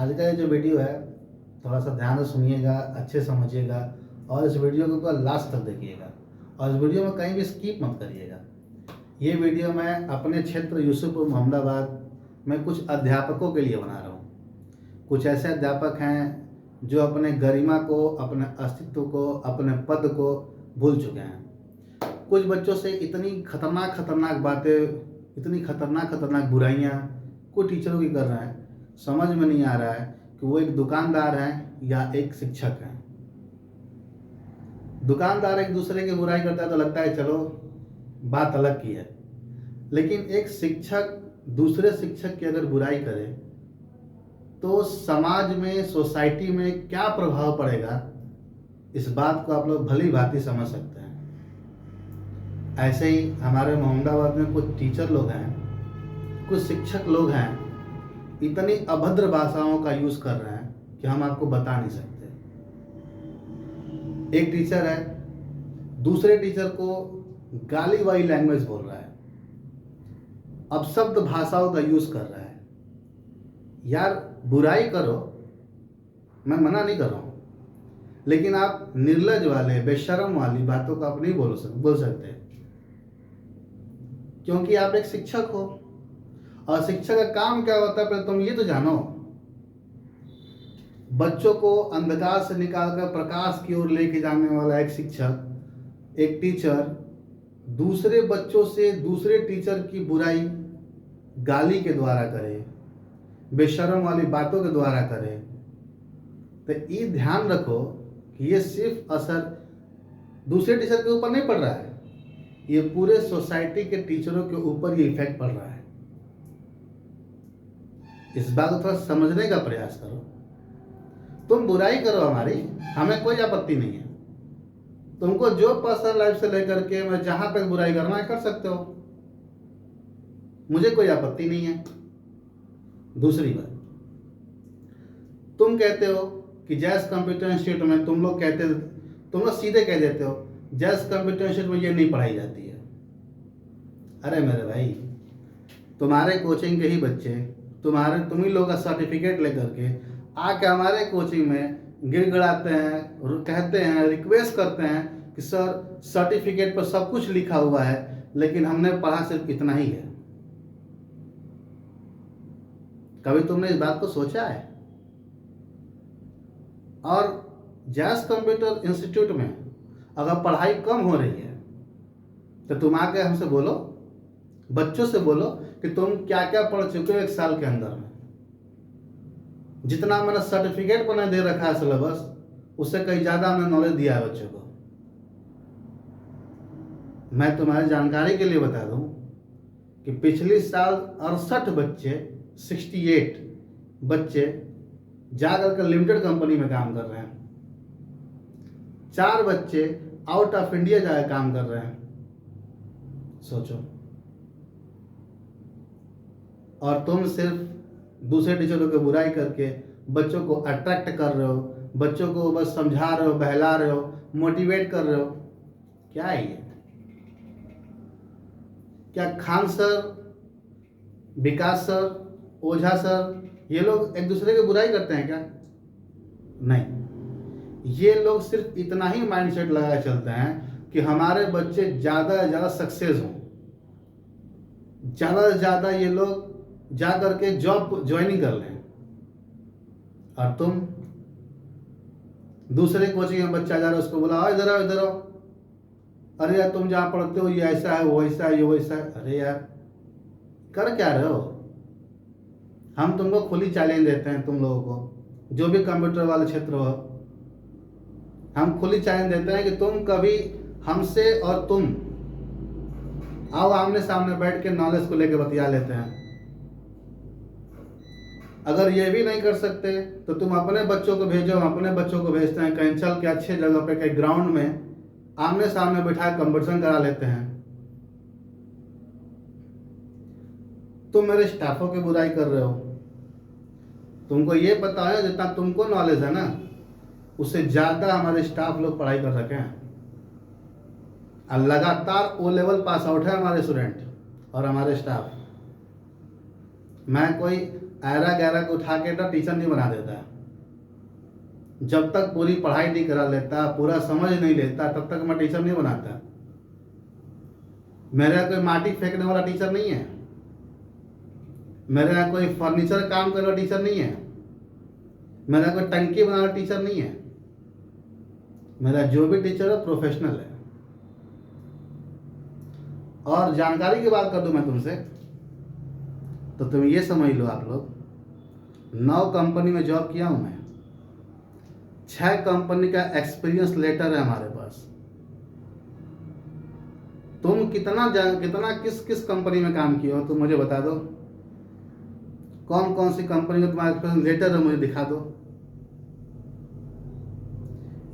आज का ये जो वीडियो है थोड़ा सा ध्यान से सुनिएगा, अच्छे समझिएगा और इस वीडियो को पूरा लास्ट तक देखिएगा और इस वीडियो में कहीं भी स्किप मत करिएगा। ये वीडियो मैं अपने क्षेत्र यूसुफपुर मोहम्मदाबाद में कुछ अध्यापकों के लिए बना रहा हूँ। कुछ ऐसे अध्यापक हैं जो अपने गरिमा को, अपने अस्तित्व को, अपने पद को भूल चुके हैं। कुछ बच्चों से इतनी खतरनाक खतरनाक बातें, इतनी खतरनाक खतरनाक बुराइयाँ कुछ टीचरों की कर रहे हैं, समझ में नहीं आ रहा है कि वो एक दुकानदार हैं या एक शिक्षक हैं। दुकानदार एक दूसरे की बुराई करता है तो लगता है चलो बात अलग की है, लेकिन एक शिक्षक दूसरे शिक्षक की अगर बुराई करे तो समाज में, सोसाइटी में क्या प्रभाव पड़ेगा, इस बात को आप लोग भली भांति समझ सकते हैं। ऐसे ही हमारे मोहम्मदाबाद में कुछ टीचर लोग हैं, कुछ शिक्षक लोग हैं, इतनी अभद्र भाषाओं का यूज़ कर रहे हैं कि हम आपको बता नहीं सकते। एक टीचर है दूसरे टीचर को गाली वाली लैंग्वेज बोल रहा है, अपशब्द भाषाओं का यूज़ कर रहा है। यार बुराई करो, मैं मना नहीं कर रहा हूँ, लेकिन आप निर्लज वाले, बेशर्म वाली बातों को आप नहीं बोल सकते, क्योंकि आप एक शिक्षक हो और शिक्षक का काम क्या होता है पहले तुम ये तो जानो। बच्चों को अंधकार से निकालकर प्रकाश की ओर लेके जाने वाला एक शिक्षक, एक टीचर दूसरे बच्चों से दूसरे टीचर की बुराई गाली के द्वारा करे, बेशर्म वाली बातों के द्वारा करे, तो ये ध्यान रखो कि ये सिर्फ असर दूसरे टीचर के ऊपर नहीं पड़ रहा है, ये पूरे सोसाइटी के टीचरों के ऊपर ये इफेक्ट पड़ रहा है। इस बात को थोड़ा समझने का प्रयास करो। तुम बुराई करो हमारी, हमें कोई आपत्ति नहीं है। तुमको जो पर्सनल लाइफ से लेकर के मैं जहां पे बुराई करना है कर सकते हो, मुझे कोई आपत्ति नहीं है। दूसरी बात, तुम कहते हो कि जैस कंप्यूटर इंस्टीट्यूट में तुम लोग सीधे कह देते हो जैस कंप्यूटर इंस्टीट्यूट में ये नहीं पढ़ाई जाती है। अरे मेरे भाई, तुम्हारे कोचिंग के ही बच्चे तुम ही लोग का सर्टिफिकेट लेकर के आके हमारे कोचिंग में गिड़गिड़ाते हैं, कहते हैं, रिक्वेस्ट करते हैं कि सर सर्टिफिकेट पर सब कुछ लिखा हुआ है लेकिन हमने पढ़ा सिर्फ इतना ही है। कभी तुमने इस बात को सोचा है? और जैस कंप्यूटर इंस्टीट्यूट में अगर पढ़ाई कम हो रही है तो तुम आके हमसे बोलो, बच्चों से बोलो कि तुम क्या क्या पढ़ चुके हो एक साल के अंदर में। जितना मैंने सर्टिफिकेट पर नहीं दे रखा है सिलेबस, उससे कहीं ज़्यादा हमने नॉलेज दिया है बच्चों को। मैं तुम्हारी जानकारी के लिए बता दूं कि पिछले साल 68 बच्चे जाकर के लिमिटेड कंपनी में काम कर रहे हैं, 4 बच्चे आउट ऑफ इंडिया जाकर काम कर रहे हैं। सोचो। और तुम सिर्फ दूसरे टीचरों की बुराई करके बच्चों को अट्रैक्ट कर रहे हो, बच्चों को बस समझा रहे हो, बहला रहे हो, मोटिवेट कर रहे हो। क्या है ये? क्या खान सर, विकास सर, ओझा सर ये लोग एक दूसरे की बुराई करते हैं क्या? नहीं, ये लोग सिर्फ इतना ही माइंडसेट लगा चलते हैं कि हमारे बच्चे ज़्यादा से ज़्यादा सक्सेस हों, ज़्यादा से ज़्यादा ये लोग जा करके जॉब ज्वाइनिंग कर लें। और तुम दूसरे कोचिंग में बच्चा जा रहा है, उसको बोला इधर आओ इधर आओ, अरे यार तुम जहाँ पढ़ते हो ये ऐसा है, वो ऐसा है, ये वैसा है। अरे यार कर क्या रहे हो? हम तुमको खुली चैलेंज देते हैं, तुम लोगों को जो भी कंप्यूटर वाले क्षेत्र हो, हम खुली चैलेंज देते हैं कि तुम कभी हमसे और तुम आओ आमने सामने बैठ के नॉलेज को लेकर बतिया लेते हैं। अगर ये भी नहीं कर सकते तो तुम अपने बच्चों को भेजो, हम अपने बच्चों को भेजते हैं, कहीं चल के अच्छे जगह पे कहीं ग्राउंड में आमने सामने बिठा कंपटीशन करा लेते हैं। तुम मेरे स्टाफों की बुराई कर रहे हो। तुमको ये पता है जितना तुमको नॉलेज है ना, उससे ज़्यादा हमारे स्टाफ लोग पढ़ाई कर रखे हैं और लगातार ओ लेवल पास आउट है हमारे स्टूडेंट और हमारे स्टाफ। मैं कोई ऐरा गैरा को उठा के ना टीचर नहीं बना देता है। जब तक पूरी पढ़ाई नहीं करा लेता, पूरा समझ नहीं लेता, तब तक मैं टीचर नहीं बनाता। मेरे यहाँ कोई माटी फेंकने वाला टीचर नहीं है, मेरे यहाँ कोई फर्नीचर काम करने वाला टीचर नहीं है, मेरा कोई टंकी बनाने वाला टीचर नहीं है। मेरा जो भी टीचर है प्रोफेशनल है। और जानकारी की बात कर दूं मैं तुमसे, तो तुम ये समझ लो, आप लोग 9 कंपनी में जॉब किया हूं मैं, 6 कंपनी का एक्सपीरियंस लेटर है हमारे पास। तुम कितना किस किस कंपनी में काम किए हो तुम मुझे बता दो। कौन कौन सी कंपनी का तुम्हारा एक्सपीरियंस लेटर है मुझे दिखा दो।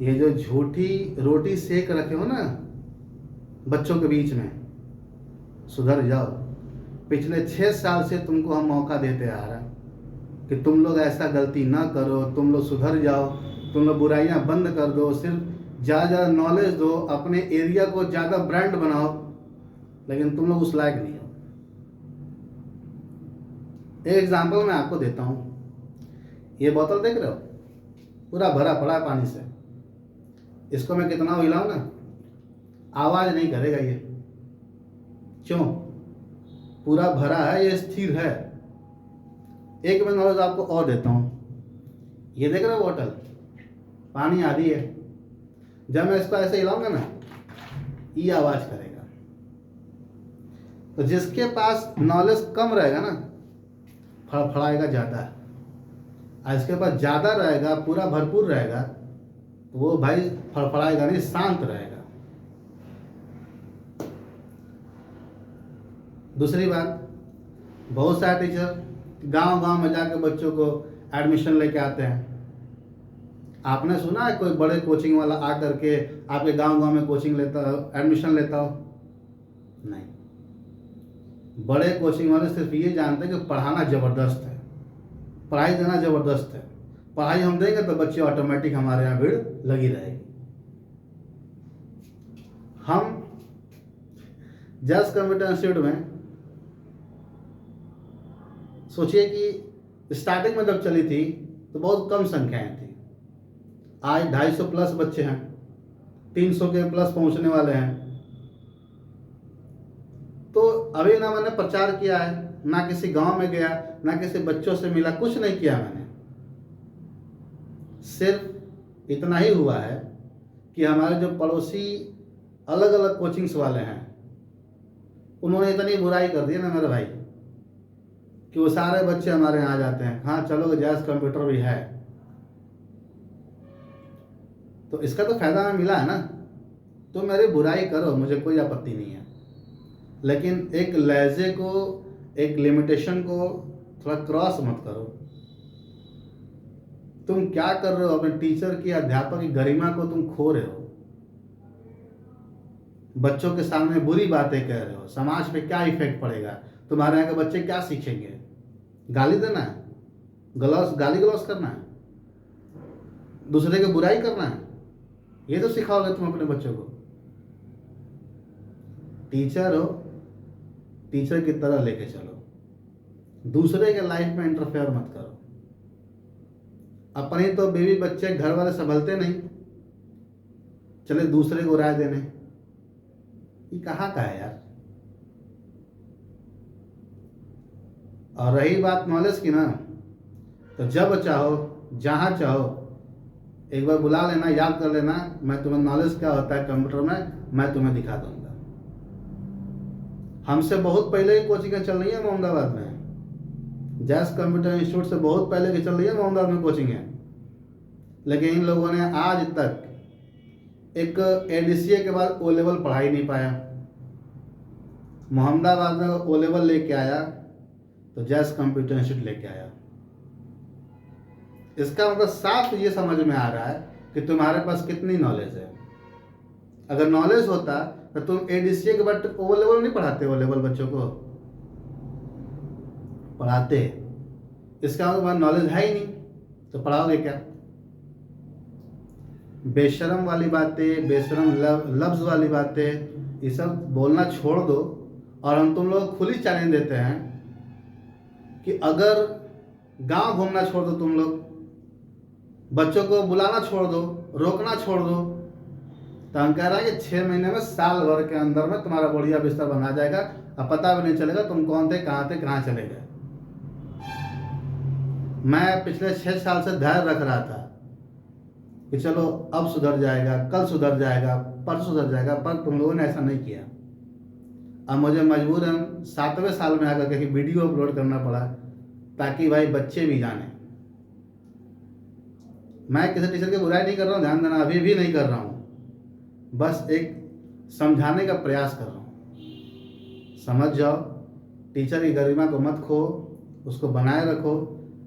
ये जो झूठी रोटी सेक रखे हो ना बच्चों के बीच में, सुधर जाओ। पिछले 6 साल से तुमको हम मौका देते आ रहे हैं कि तुम लोग ऐसा गलती ना करो, तुम लोग सुधर जाओ, तुम लोग बुराइयां बंद कर दो, सिर्फ ज़्यादा नॉलेज दो, अपने एरिया को ज़्यादा ब्रांड बनाओ, लेकिन तुम लोग उस लायक नहीं हो। एक एग्जाम्पल मैं आपको देता हूँ। ये बोतल देख रहे हो, पूरा भरा पड़ा है पानी से। इसको मैं कितना हिलाऊं ना, आवाज़ नहीं करेगा ये। क्यों? पूरा भरा है, ये स्थिर है। एक मैं नॉलेज आपको और देता हूँ। ये देख रहे हो बोतल, पानी आधी है, जब मैं इसको ऐसे हिलाऊंगा ना, ये आवाज़ करेगा। तो जिसके पास नॉलेज कम रहेगा ना, फड़फड़ाएगा ज़्यादा, और इसके पास ज़्यादा रहेगा, पूरा भरपूर रहेगा, तो वो भाई फड़फड़ाएगा नहीं, शांत रहेगा। दूसरी बात, बहुत सारे टीचर गांव गांव में जाकर बच्चों को एडमिशन लेके आते हैं। आपने सुना है कोई बड़े कोचिंग वाला आ करके आपके गांव गांव में कोचिंग लेता हो, एडमिशन लेता हो? नहीं। बड़े कोचिंग वाले सिर्फ ये जानते हैं कि पढ़ाना ज़बरदस्त है, पढ़ाई देना ज़बरदस्त है, पढ़ाई हम देंगे तो बच्चे ऑटोमेटिक हमारे यहाँ भीड़ लगी रहेगी। हम जस कंप्यूटर इंस्टीट्यूट में सोचिए कि स्टार्टिंग में जब चली थी तो बहुत कम संख्याएं थी। आज 250 प्लस बच्चे हैं, 300 के प्लस पहुंचने वाले हैं। तो अभी ना मैंने प्रचार किया है, ना किसी गांव में गया, ना किसी बच्चों से मिला, कुछ नहीं किया मैंने। सिर्फ इतना ही हुआ है कि हमारे जो पड़ोसी अलग अलग कोचिंग्स वाले हैं, उन्होंने इतनी बुराई कर दी ना मेरे भाई, कि वो सारे बच्चे हमारे यहाँ आ जाते हैं। हाँ चलो, जैस कंप्यूटर भी है, तो इसका तो फायदा हमें मिला है ना। तो मेरी बुराई करो, मुझे कोई आपत्ति नहीं है, लेकिन एक लहजे को, एक लिमिटेशन को थोड़ा क्रॉस मत करो। तुम क्या कर रहे हो? अपने टीचर की, अध्यापक की गरिमा को तुम खो रहे हो। बच्चों के सामने बुरी बातें कह रहे हो, समाज पे क्या इफेक्ट पड़ेगा? तुम्हारे यहाँ के बच्चे क्या सीखेंगे? गाली देना है, गाली गलौज करना है, दूसरे की बुराई करना है, ये तो सिखाओगे तुम अपने बच्चों को? टीचर हो, टीचर की तरह लेके चलो, दूसरे के लाइफ में इंटरफेयर मत करो। अपने तो बीवी बच्चे घर वाले संभलते नहीं, चले दूसरे को राय देने, ये कहाँ का है यार? और रही बात नॉलेज की ना, तो जब चाहो, जहाँ चाहो, एक बार बुला लेना, याद कर लेना, मैं तुम्हें नॉलेज क्या होता है कंप्यूटर में मैं तुम्हें दिखा दूंगा। हमसे बहुत पहले ही कोचिंग चल रही है मोहम्मदाबाद में, जैस कंप्यूटर इंस्टीट्यूट से बहुत पहले की चल रही है मोहम्मदाबाद में कोचिंग है। लेकिन इन लोगों ने आज तक एक एडीसीए के बाद ओ लेवल पढ़ा ही नहीं पाया। मोहम्मदाबाद में ओ लेवल लेके आया तो जैस कंप्यूटर इंस्टीट्यूट लेके आया। इसका मतलब साफ ये समझ में आ रहा है कि तुम्हारे पास कितनी नॉलेज है। अगर नॉलेज होता तो तुम एडीसीए के बाद ओ लेवल नहीं पढ़ाते, ओ लेवल बच्चों को पढ़ाते। इसका मतलब नॉलेज है ही नहीं, तो पढ़ाओगे क्या? बेशरम वाली बातें, बेशरम लफ्ज वाली बातें, ये सब बोलना छोड़ दो। और हम तुम लोग खुली चैलेंज देते हैं कि अगर गांव घूमना छोड़ दो, तुम लोग बच्चों को बुलाना छोड़ दो, रोकना छोड़ दो। तो हम कह रहे हैं कि 6 महीने में, साल भर के अंदर में तुम्हारा बढ़िया बिस्तर बना जाएगा, अब पता भी नहीं चलेगा तुम कौन थे, कहाँ चले गए। मैं पिछले 6 साल से धैर्य रख रहा था कि चलो अब सुधर जाएगा, कल सुधर जाएगा, परसों सुधर जाएगा, पर तुम लोगों ने ऐसा नहीं किया। अब मुझे मजबूरन 7वें साल में आकर के वीडियो अपलोड करना पड़ा, ताकि भाई बच्चे भी जाने। मैं किसी टीचर की बुराई नहीं कर रहा हूँ, ध्यान देना, अभी भी नहीं कर रहा हूँ, बस एक समझाने का प्रयास कर रहा हूँ। समझ जाओ, टीचर की गरिमा को मत खो, उसको बनाए रखो।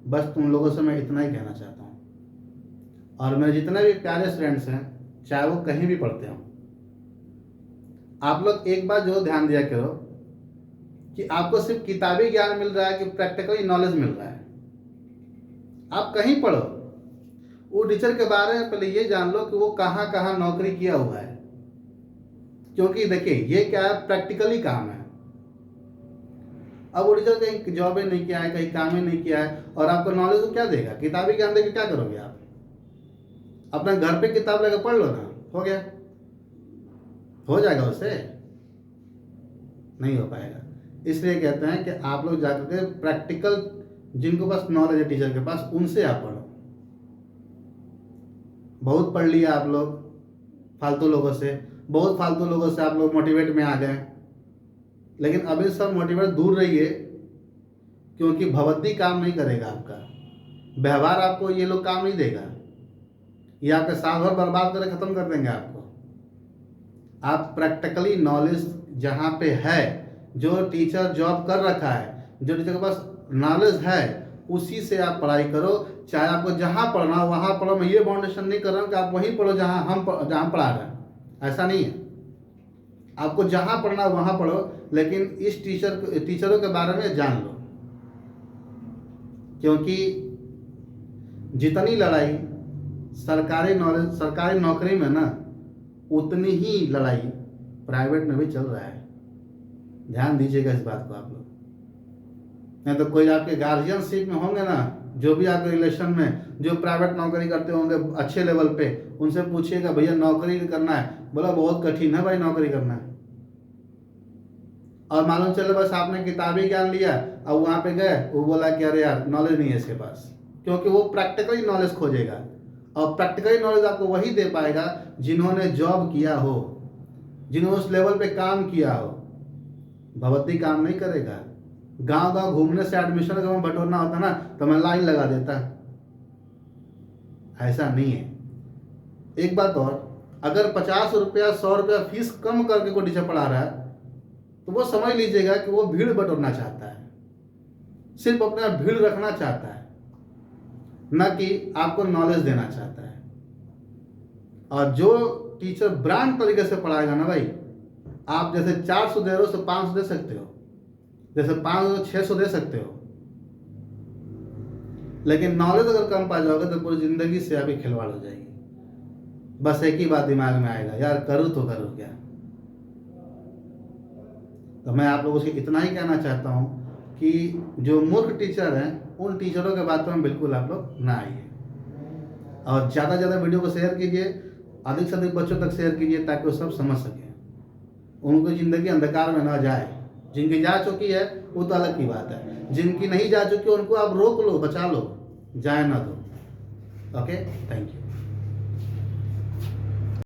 बस तुम लोगों से मैं इतना ही कहना चाहता हूँ। और मेरे जितने भी प्यारे स्टूडेंट्स हैं, चाहे वो कहीं भी पढ़ते हो, आप लोग एक बात जो ध्यान दिया करो कि आपको सिर्फ किताबी ज्ञान मिल रहा है कि प्रैक्टिकली नॉलेज मिल रहा है। आप कहीं पढ़ो, वो टीचर के बारे में पहले ये जान लो कि वो कहाँ कहाँ नौकरी किया हुआ है। क्योंकि देखिए, ये क्या है, प्रैक्टिकली काम है। अब वो टीचर कहीं जॉब ही नहीं किया है, कहीं काम ही नहीं किया है, और आपको नॉलेज तो क्या देगा? किताबी ज्ञान देकर क्या करोगे आप? अपने घर पे किताब लेकर पढ़ लो ना, हो गया, हो जाएगा। उससे नहीं हो पाएगा। इसलिए कहते हैं कि आप लोग जाकर के प्रैक्टिकल, जिनको पास नॉलेज है टीचर के पास, उनसे आप पढ़ो। बहुत पढ़ लिया आप लोग फालतू लोगों से, बहुत फालतू लोगों से आप लोग मोटिवेट में आ गए, लेकिन अभी सब मोटिवेट दूर रहिए, क्योंकि भवद्दी काम नहीं करेगा आपका व्यवहार। आपको ये लोग काम नहीं देगा, ये आपके साल भर बर्बाद करके ख़त्म कर देंगे आपको। आप प्रैक्टिकली नॉलेज जहाँ पे है, जो टीचर जॉब कर रखा है, जो टीचर के पास नॉलेज है, उसी से आप पढ़ाई करो। चाहे आपको जहाँ पढ़ना हो वहाँ पढ़ो। मैं ये बाउंडेशन नहीं कर रहा हूँ कि आप वहीं पढ़ो जहाँ पढ़ा रहे हैं, ऐसा नहीं है। आपको जहाँ पढ़ना हो वहाँ पढ़ो, लेकिन इस टीचरों के बारे में जान लो, क्योंकि जितनी लड़ाई सरकारी नौकरी में ना, उतनी ही लड़ाई प्राइवेट में भी चल रहा है। ध्यान दीजिएगा इस बात को आप लोग। नहीं तो कोई आपके गार्जियनशिप में होंगे ना, जो भी आपके रिलेशन में जो प्राइवेट नौकरी करते होंगे अच्छे लेवल पे, उनसे पूछिएगा भैया नौकरी करना है, बोला बहुत कठिन है भाई नौकरी करना है। और मालूम चले बस आपने किताबी ज्ञान लिया, अब वहाँ पे गए, वो बोला कि अरे यार नॉलेज नहीं है इसके पास, क्योंकि वो प्रैक्टिकली नॉलेज खोजेगा। और प्रैक्टिकली नॉलेज आपको वही दे पाएगा जिन्होंने जॉब किया हो, जिन्होंने उस लेवल पे काम किया हो। भवद्दी काम नहीं करेगा। गांव गांव घूमने से एडमिशन अगर मैं बटोरना होता ना, तो मैं लाइन लगा देता। ऐसा नहीं है। एक बात और, अगर 50 रुपया 100 रुपया फीस कम करके कोई टीचर पढ़ा रहा है, तो वो समझ लीजिएगा कि वो भीड़ बटोरना चाहता है, सिर्फ अपना भीड़ रखना चाहता है, न कि आपको नॉलेज देना चाहता है। और जो टीचर ब्रांड तरीके से पढ़ाएगा ना भाई, आप जैसे 400 दे रहे हो तो 500 दे सकते हो, जैसे 500 600 दे सकते हो, लेकिन नॉलेज अगर कम पा जाओगे तो पूरी जिंदगी से आपकी खिलवाड़ हो जाएगी। बस एक ही बात दिमाग में आएगा, यार करूँ तो करूँ क्या। तो मैं आप लोगों से इतना ही कहना चाहता हूँ कि जो मूर्ख टीचर हैं, उन टीचरों के बातों में बिल्कुल आप लोग ना आइए। और ज़्यादा से ज़्यादा वीडियो को शेयर कीजिए, अधिक से अधिक बच्चों तक शेयर कीजिए, ताकि वो सब समझ सकें, उनको ज़िंदगी अंधकार में ना जाए। जिनकी जा चुकी है वो तो अलग की बात है, जिनकी नहीं जा चुकी उनको आप रोक लो, बचा लो, जाए ना दो। Okay, thank you.